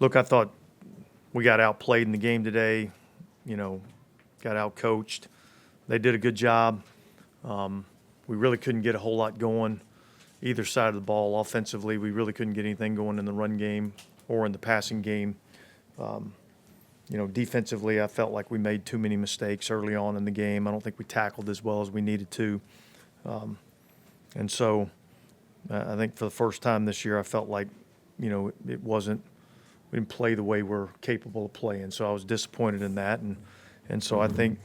Look, I thought we got outplayed in the game today, got outcoached. They did a good job. We really couldn't get a whole lot going either side of the ball offensively. We really couldn't get anything going in the run game or in the passing game. Defensively, I felt like we made too many mistakes early on in the game. I don't think we tackled as well as we needed to. And so I think for the first time this year, I felt like, we didn't play the way we're capable of playing. So I was disappointed in that. And so I think,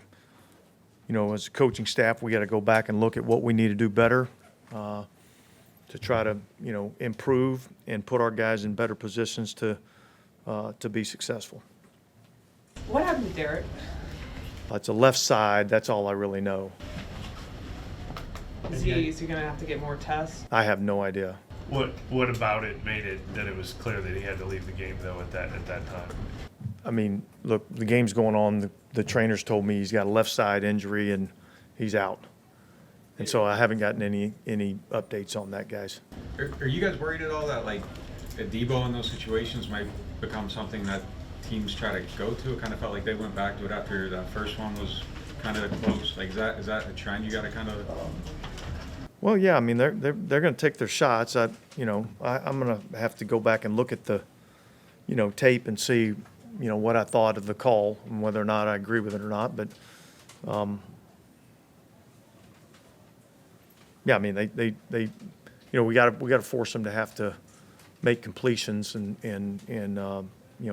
as a coaching staff, we got to go back and look at what we need to do better to try to, improve and put our guys in better positions to be successful. What happened to Derek? It's a left side. That's all I really know. Is he going to have to get more tests? I have no idea. What about it made it that it was clear that he had to leave the game though at that time? I mean, look, the game's going on. The trainers told me he's got a left side injury and he's out. And so I haven't gotten any updates on that, guys. Are you guys worried at all that like a Debo in those situations might become something that teams try to go to? It kind of felt like they went back to it after that first one was kind of close. Like, is that a trend you got to kind of? Well, yeah. I mean, they're going to take their shots. I'm going to have to go back and look at the, tape and see, what I thought of the call and whether or not I agree with it or not. But, yeah, I mean, they we got to force them to have to make completions and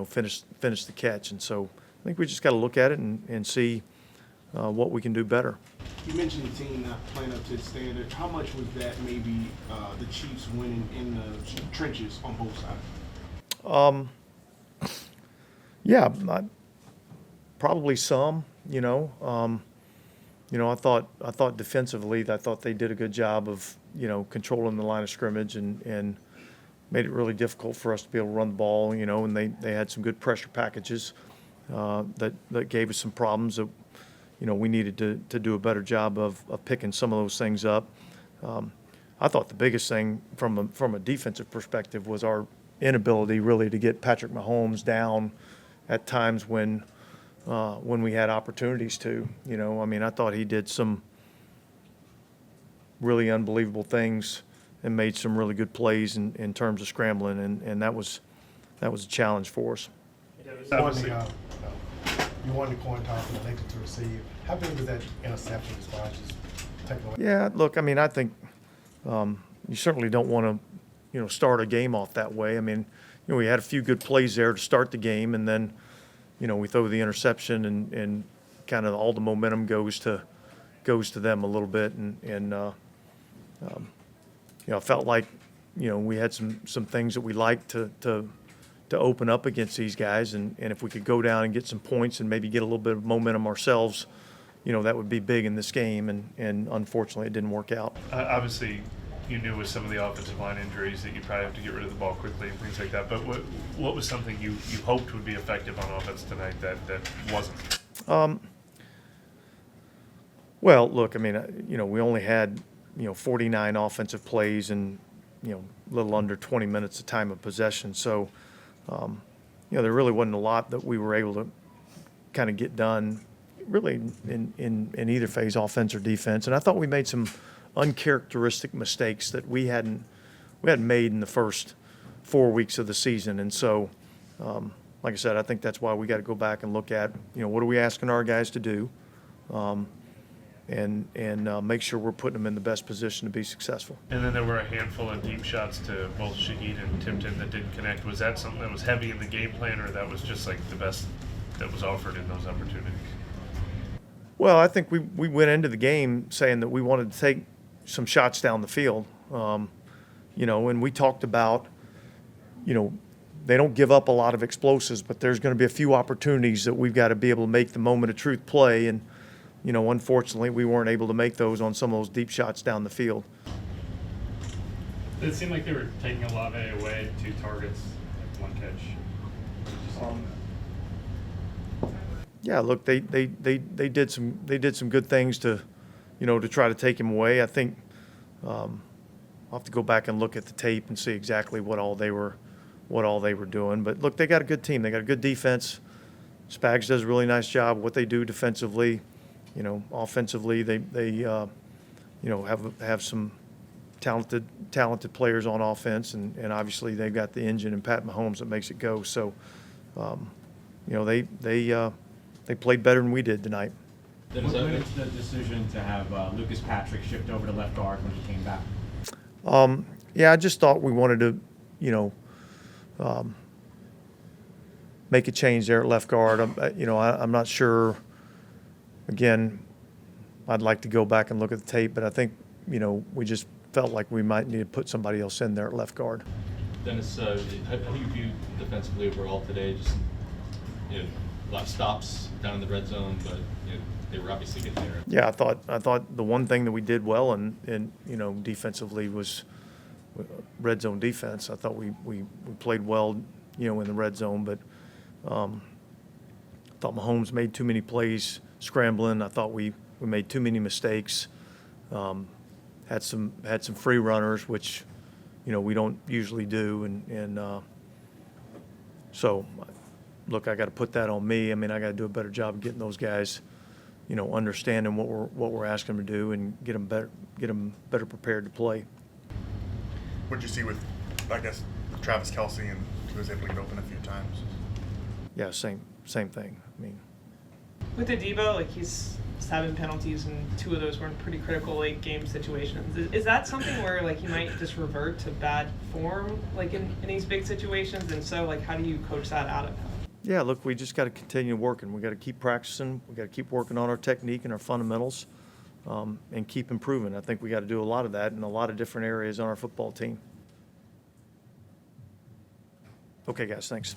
finish the catch. And so I think we just got to look at it and see what we can do better. You mentioned the team not playing up to the standard. How much was that maybe the Chiefs winning in the trenches on both sides? Yeah, probably some. I thought defensively, I thought they did a good job of controlling the line of scrimmage and made it really difficult for us to be able to run the ball. And they had some good pressure packages that gave us some problems that we needed to do a better job of picking some of those things up. I thought the biggest thing from a defensive perspective was our inability really to get Patrick Mahomes down at times when we had opportunities to. I thought he did some really unbelievable things and made some really good plays in terms of scrambling, and that was a challenge for us. You won the coin toss and elected to receive. How big was that interception as far as just taking away? Yeah, look, I think you certainly don't want to, start a game off that way. We had a few good plays there to start the game, and then, we throw the interception and kind of all the momentum goes to them a little bit, and I felt like, we had some things that we liked to open up against these guys, and if we could go down and get some points and maybe get a little bit of momentum ourselves, that would be big in this game, and unfortunately it didn't work out. Obviously, you knew with some of the offensive line injuries that you probably have to get rid of the ball quickly and things like that, but what was something you hoped would be effective on offense tonight that wasn't? Well, look, we only had 49 offensive plays and a little under 20 minutes of time of possession, so there really wasn't a lot that we were able to kind of get done really in either phase, offense or defense. And I thought we made some uncharacteristic mistakes that we hadn't made in the first 4 weeks of the season. And so, like I said, I think that's why we got to go back and look at, what are we asking our guys to do, and make sure we're putting them in the best position to be successful. And then there were a handful of deep shots to both Shaheed and Tipton that didn't connect. Was that something that was heavy in the game plan, or that was just like the best that was offered in those opportunities? Well, I think we went into the game saying that we wanted to take some shots down the field, and we talked about, they don't give up a lot of explosives, but there's going to be a few opportunities that we've got to be able to make the moment of truth play, and unfortunately, we weren't able to make those on some of those deep shots down the field. Did it seem like they were taking Olave away, 2 targets, like 1 catch? Yeah, look, they did some good things to try to take him away. I think I'll have to go back and look at the tape and see exactly what all they were what all they were doing. But look, they got a good team. They got a good defense. Spags does a really nice job. What they do defensively, offensively, they have some talented players on offense, and obviously they've got the engine and Pat Mahomes that makes it go. So, they played better than we did tonight. What led to the decision to have Lucas Patrick shift over to left guard when he came back? Yeah, I just thought we wanted to, make a change there at left guard. I'm not sure. Again, I'd like to go back and look at the tape, but I think, we just felt like we might need to put somebody else in there at left guard. Dennis, how do you view defensively overall today? Just a lot of stops down in the red zone, but they were obviously getting there. Yeah, I thought the one thing that we did well and defensively was red zone defense. I thought we played well, in the red zone, but I thought Mahomes made too many plays scrambling. I thought we made too many mistakes. Had some free runners, which we don't usually do, and so look, I got to put that on me. I mean, I got to do a better job of getting those guys, understanding what we're asking them to do, and get them better prepared to play. What did you see with, I guess, Travis Kelce, and he was able to get open a few times? Yeah, same thing. I mean, With Debo, he's 7 penalties, and 2 of those were in pretty critical late game situations. Is that something where he might just revert to bad form, in these big situations? And so, how do you coach that out of him? yeah, look, we just got to continue working. We got to keep practicing. We got to keep working on our technique and our fundamentals, and keep improving. I think we got to do a lot of that in a lot of different areas on our football team. Okay, guys, thanks.